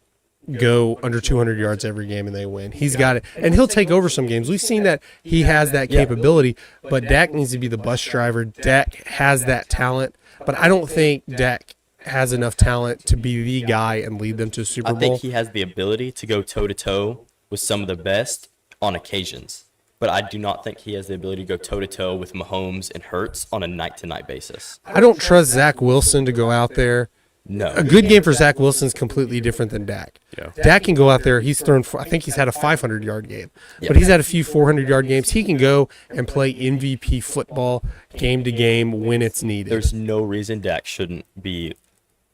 go under 200 yards every game and they win. He's got it. And he'll take over some games. We've seen that he has that capability, but Dak needs to be the bus driver. Dak has that talent, but I don't think Dak has enough talent to be the guy and lead them to a Super Bowl. I think he has the ability to go toe-to-toe with some of the best on occasions, but I do not think he has the ability to go toe-to-toe with Mahomes and Hurts on a night-to-night basis. I don't trust Zach Wilson to go out there. No. A good game for Zach Wilson is completely different than Dak. Yeah. Dak can go out there. He's thrown. I think he's had a 500-yard game, Yeah. but he's had a few 400-yard games. He can go and play MVP football game to game when it's needed. There's no reason Dak shouldn't be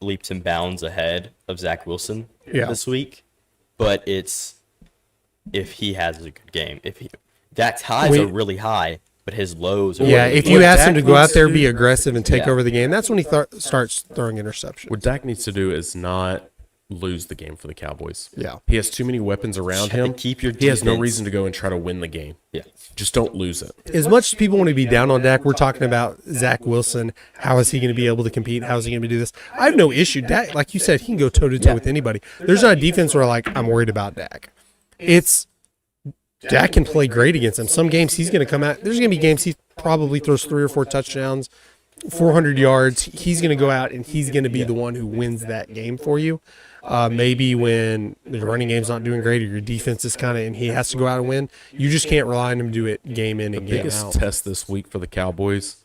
leaps and bounds ahead of Zach Wilson this week, but it's if he has a good game. Dak's highs are really high, but his lows are really if you What ask Dak him to go out needs there, to be do- aggressive, and take Yeah. over the game, that's when he starts throwing interceptions. What Dak needs to do is not lose the game for the Cowboys. Yeah. He has too many weapons around Have to him. keep your He has no defense. reason to go and try to win the game. Yeah. Just don't lose it. As much as people want to be down on Dak, we're talking about Zach Wilson. How is he going to be able to compete? How is he going to do this? I have no issue. Dak, like you said, he can go toe-to-toe with anybody. There's not a defense where, like, I'm worried about Dak. It's Dak can play great against him. Some games he's going to come out. There's going to be games he probably throws 3 or 4 touchdowns, 400 yards. He's going to go out and he's going to be the one who wins that game for you. Maybe when the running game's not doing great or your defense is kind of, and he has to go out and win, you just can't rely on him to do it game in and game Biggest out. test this week for the Cowboys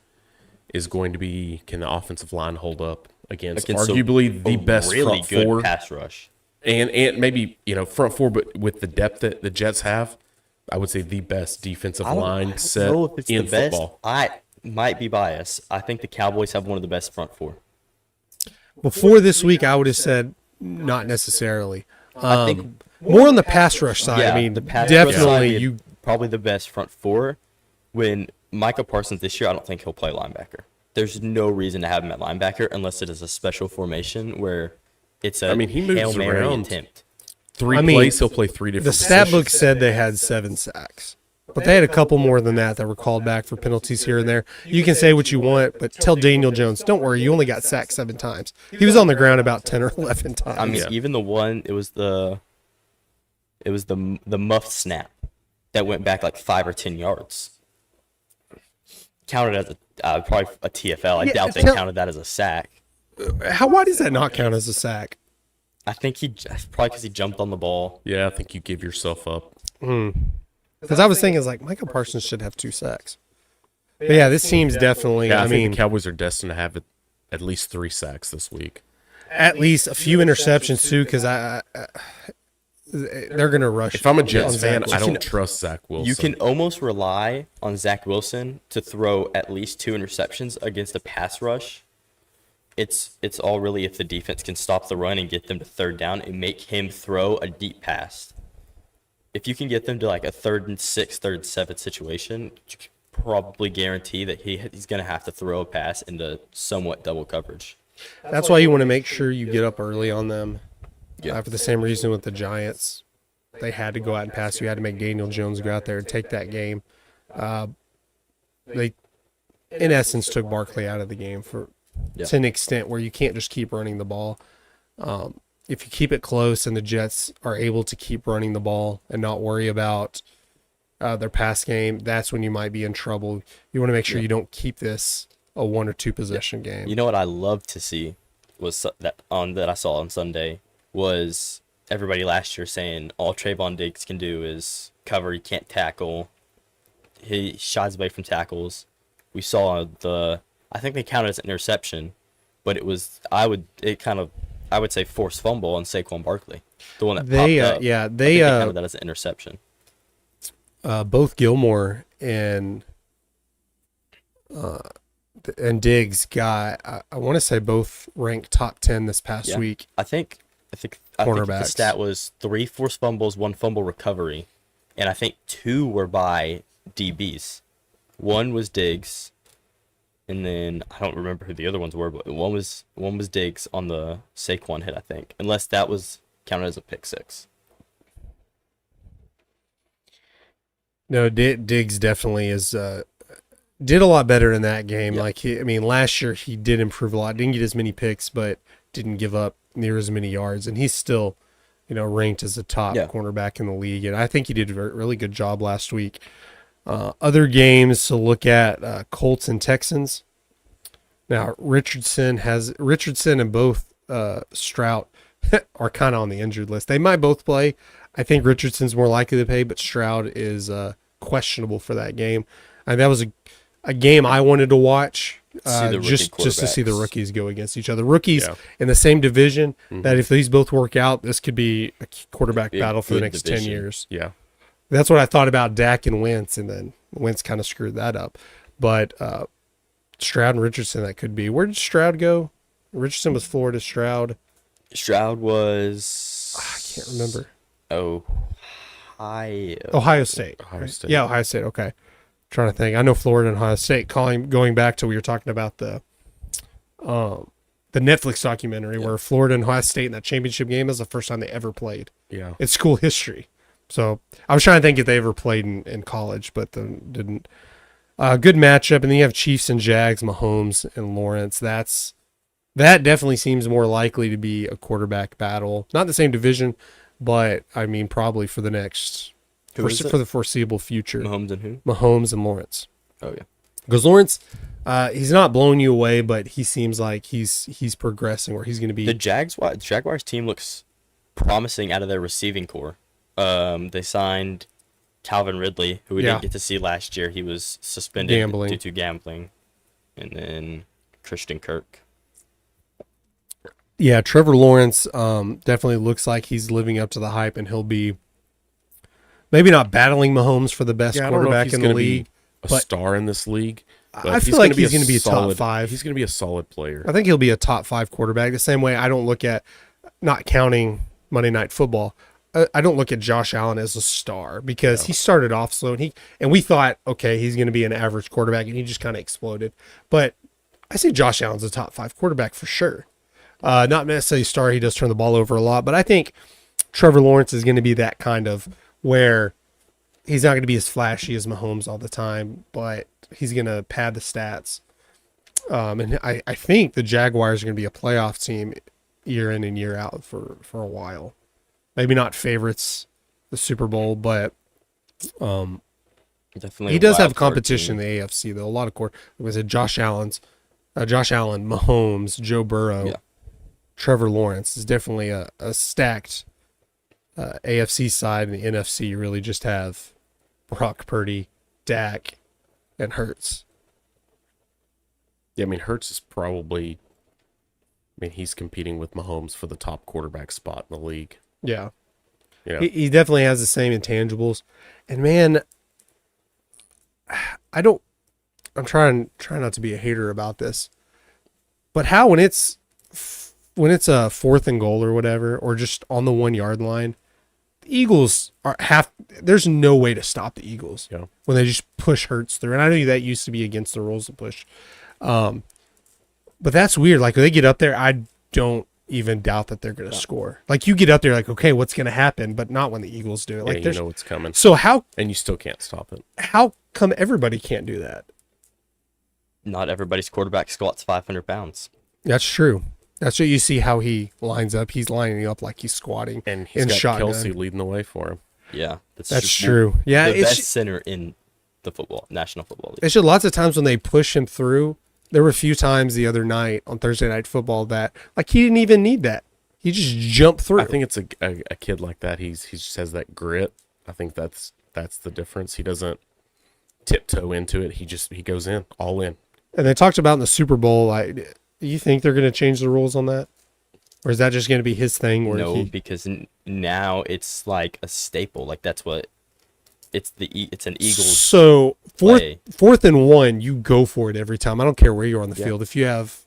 is going to be, can the offensive line hold up against arguably the best really front good four pass rush. and maybe front four, but with the depth that the Jets have, I would say the best defensive line set know if it's in the best. football. I might be biased. I think the Cowboys have one of the best front four. Before this week, I would have said not necessarily. I think More on the pass rush side. yeah, I mean, the pass rush side definitely is you. probably the best front four. When Micah Parsons this year, I don't think he'll play linebacker. There's no reason to have him at linebacker unless it is a special formation where it's a he moves Hail Mary around. attempt. Three I mean, plays, he'll play 3 different The stat book positions. said they had 7 sacks, but they had a couple more than that were called back for penalties here and there. You can say what you want, but tell Daniel Jones, don't worry, you only got sacked 7 times. He was on the ground about 10 or 11 times. I mean, even the one it was the muffed snap that went back like 5 or 10 yards. Counted as probably a TFL. I Yeah, doubt they tell- counted that as a sack. why does that not count as a sack? I think probably because he jumped on the ball. Yeah, I think you give yourself up. Because I was thinking, it's like, Micah Parsons should have 2 sacks. But yeah, this team's definitely, Yeah, I, I think mean, the Cowboys are destined to have at least 3 sacks this week. at least a few interceptions too, because they're going to rush. If I'm a Jets on fan, Zach I don't Wilson. trust Zach Wilson. You can almost rely on Zach Wilson to throw at least 2 interceptions against a pass rush. It's all really if the defense can stop the run and get them to 3rd down and make him throw a deep pass. If you can get them to like a 3rd and 6, 3rd and 7 situation, you can probably guarantee that he's going to have to throw a pass into somewhat double coverage. That's why you want to make sure you get up early on them. Yeah. For the same reason with the Giants, they had to go out and pass. You had to make Daniel Jones go out there and take that game. They, in essence, took Barkley out of the game to an extent where you can't just keep running the ball. If you keep it close and the Jets are able to keep running the ball and not worry about their pass game, that's when you might be in trouble. You want to make sure you don't keep this a 1 or 2 possession game. You know what I love to see was that I saw on Sunday was everybody last year saying all Trayvon Diggs can do is cover. He can't tackle. He shies away from tackles. We saw I think they counted as an interception, but it was I would say forced fumble on Saquon Barkley, the one that They, popped up. yeah, I think they counted that as an interception. both Gilmore and Diggs got, I want to say both ranked top 10 this past Yeah. week. I think the Cornerbacks. stat was 3 forced fumbles, 1 fumble recovery, and I think 2 were by DBs. 1 was Diggs, and then I don't remember who the other ones were, but one was Diggs on the Saquon hit, I think, unless that was counted as a pick 6. No, Diggs definitely is did a lot better in that game. Yeah. Like last year he did improve a lot. Didn't get as many picks, but didn't give up near as many yards, and he's still, ranked as a top cornerback in the league. And I think he did a really good job last week. Other games to look at: Colts and Texans. Now Richardson and both Stroud are kind of on the injured list. They might both play. I think Richardson's more likely to play, but Stroud is questionable for that game. And that was a game I wanted to watch just to see the rookies go against each other. Rookies in the same division, that if these both work out, this could be a quarterback battle for the next 10 years. Yeah. That's what I thought about Dak and Wentz, and then Wentz kind of screwed that up. But Stroud and Richardson, that could be. Where did Stroud go? Richardson was Florida. Stroud was... I can't remember. Ohio State. Ohio State. Yeah, Ohio State. Okay. Trying to think. I know Florida and Ohio State. Going back to we were talking about the Netflix documentary where Florida and Ohio State in that championship game is the first time they ever played. Yeah. It's school history. So I was trying to think if they ever played in college, but then didn't. Good matchup, and then you have Chiefs and Jags, Mahomes and Lawrence. That definitely seems more likely to be a quarterback battle. Not the same division, but I mean probably for the next for the foreseeable future. Mahomes and who? Mahomes and Lawrence. Oh yeah. Because Lawrence, he's not blowing you away, but he seems like he's progressing where he's going to be. The Jaguars team looks promising out of their receiving core. They signed Calvin Ridley, who we didn't get to see last year. He was suspended due to gambling. And then Christian Kirk. Yeah, Trevor Lawrence definitely looks like he's living up to the hype, and he'll be maybe not battling Mahomes for the best quarterback in the league. A star in this league. I feel like he's going to be a top 5. He's going to be a solid player. I think he'll be a top 5 quarterback. The same way I don't look at, not counting Monday Night Football, I don't look at Josh Allen as a star because he started off slow, and we thought, okay, he's going to be an average quarterback, and he just kind of exploded. But I say Josh Allen's a top 5 quarterback for sure. Not necessarily a star. He does turn the ball over a lot, but I think Trevor Lawrence is going to be that kind of where he's not going to be as flashy as Mahomes all the time, but he's going to pad the stats. And I think the Jaguars are going to be a playoff team year in and year out for a while. Maybe not favorites, the Super Bowl, but definitely he does have competition in the AFC, though. A lot of was it Josh Allen, Mahomes, Joe Burrow, Trevor Lawrence is definitely a stacked AFC side. In the NFC, you really just have Brock Purdy, Dak, and Hurts. Yeah, I mean, Hurts is probably... he's competing with Mahomes for the top quarterback spot in the league. Yeah. He definitely has the same intangibles. And, man, I'm trying not to be a hater about this, but how when it's a 4th and goal or whatever, or just on the 1 yard line, the Eagles there's no way to stop the Eagles when they just push Hurts through. And I know that used to be against the rules to push. But that's weird. Like when they get up there, I don't even doubt that they're going to score. Like you get up there like, okay, what's going to happen? But not when the Eagles do it. Like you know what's coming. So and you still can't stop it. How come everybody can't do that? Not everybody's quarterback squats 500 pounds. That's true. That's what you see how he lines up. He's lining up like he's squatting. And he's got shotgun. Kelsey leading the way for him. Yeah. That's true. Yeah. The best center in the National Football League. It's just lots of times when they push him through. There were a few times the other night on Thursday Night Football that like he didn't even need that. He just jumped through. I think it's a kid like that. He just has that grit. I think that's the difference. He doesn't tiptoe into it. He goes in all in. And they talked about in the Super Bowl. Like, do you think they're going to change the rules on that, or is that just going to be his thing? No, because now it's like a staple. Like that's what. It's an Eagles. So fourth and 1, you go for it every time. I don't care where you're on the field. If you have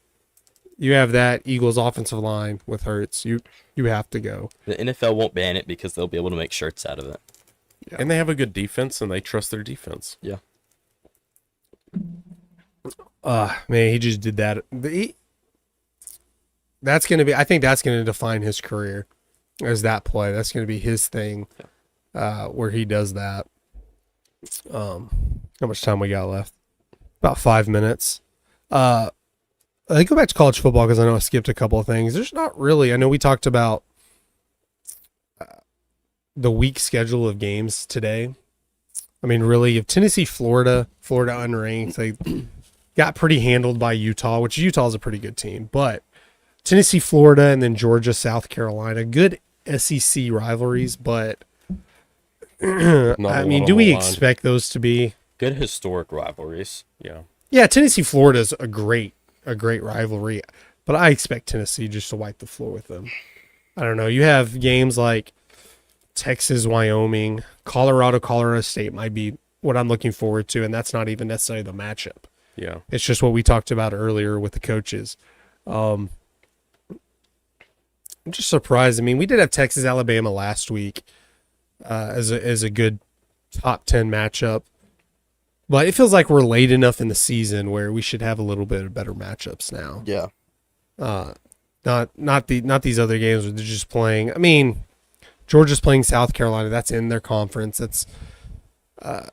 that Eagles offensive line with Hurts, you have to go. The NFL won't ban it because they'll be able to make shirts out of it. Yeah. And they have a good defense, and they trust their defense. Yeah. Man, he just did that. That's going to be. I think that's going to define his career. As that play, that's going to be his thing, where he does that. How much time we got left? About 5 minutes. I go back to college football because I know I skipped a couple of things. There's not really. I know we talked about the week schedule of games today. I mean, really, if Tennessee, Florida unranked, they got pretty handled by Utah, which Utah is a pretty good team. But Tennessee, Florida, and then Georgia, South Carolina, good SEC rivalries. But I mean, do we expect those to be good historic rivalries? Yeah. Yeah, Tennessee, Florida is a great rivalry, but I expect Tennessee just to wipe the floor with them. I don't know. You have games like Texas, Wyoming, Colorado State might be what I'm looking forward to, and that's not even necessarily the matchup. Yeah. It's just what we talked about earlier with the coaches. I'm just surprised. I mean, we did have Texas, Alabama last week as a good top 10 matchup, but it feels like we're late enough in the season where we should have a little bit of better matchups now. Yeah. Not these other games where they're just playing. I mean, Georgia's playing South Carolina. That's in their conference. That's a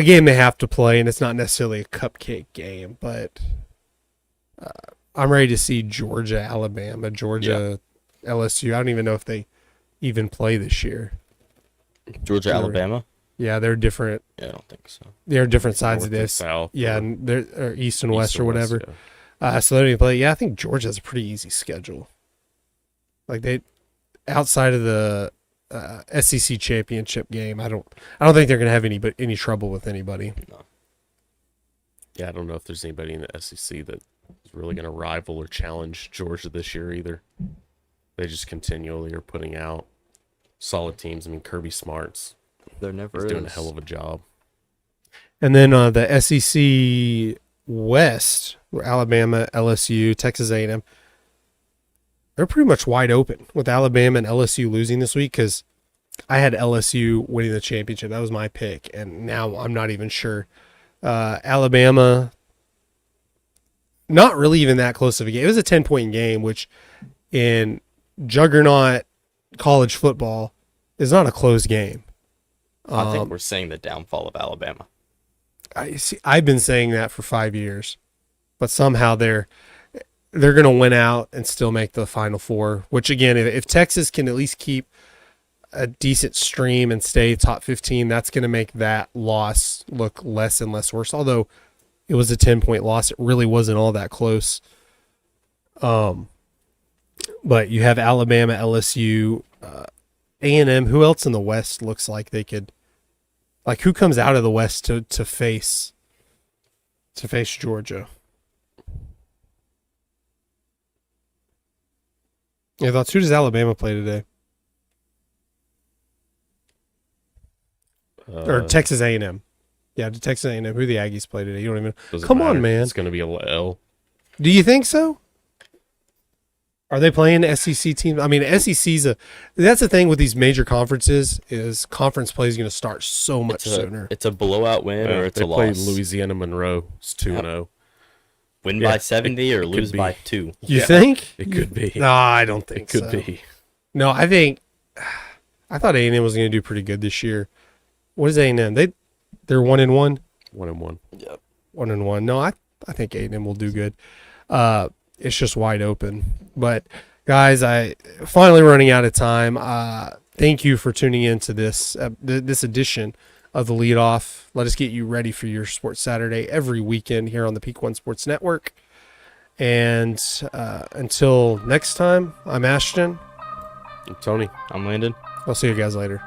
game they have to play, and it's not necessarily a cupcake game. But I'm ready to see Georgia, Alabama, LSU. I don't even know if they even play this year. Georgia, Alabama? Yeah, they're different. Yeah, I don't think so. They're different sides of this. South. Yeah, and they're east and west or West, whatever. yeah. So they don't even play. Yeah, I think Georgia has a pretty easy schedule. Like outside of the SEC championship game, I don't think they're going to have any trouble with anybody. No. Yeah, I don't know if there's anybody in the SEC that is really going to rival or challenge Georgia this year either. They just continually are putting out solid teams. I mean, Kirby Smart's There never doing a is. hell of a job. And then the SEC West, where Alabama, LSU, Texas A&M, they're pretty much wide open with Alabama and LSU losing this week because I had LSU winning the championship. That was my pick, and now I'm not even sure. Alabama, not really even that close of a game. It was a 10-point game, which in juggernaut college football is not a close game. I think we're saying the downfall of Alabama. I've been saying that for 5 years, but somehow they're going to win out and still make the Final Four, which again, if Texas can at least keep a decent stream and stay top 15, that's going to make that loss look less and less worse. Although it was a 10-point loss, it really wasn't all that close. But you have Alabama, LSU, A&M. Who else in the West looks like they could, like, who comes out of the West to face Georgia? Your thoughts? Who does Alabama play today? Or Texas A&M? Yeah, Texas A&M. Who the Aggies play today? You don't even. Doesn't Come matter. on, man. It's going to be a L. Do you think so? Are they playing SEC teams? I mean, SEC's that's the thing with these major conferences is conference play is going to start so much sooner. It's a blowout win or it's they a played loss. Louisiana Monroe. It's 2-0. Win Yeah, by 70 or it could lose be. by 2. You think? It could be. No, I don't think It could so. be. No, I thought A&M was going to do pretty good this year. What is A&M? They're 1-1. 1-1. Yep. 1-1. No, I think A&M will do good. It's just wide open. But guys, I finally running out of time. Thank you for tuning in to this edition of the Leadoff. Let us get you ready for your Sports Saturday every weekend here on the Peak One Sports Network. And until next time, I'm Ashton. I'm Tony. I'm Landon. I'll see you guys later.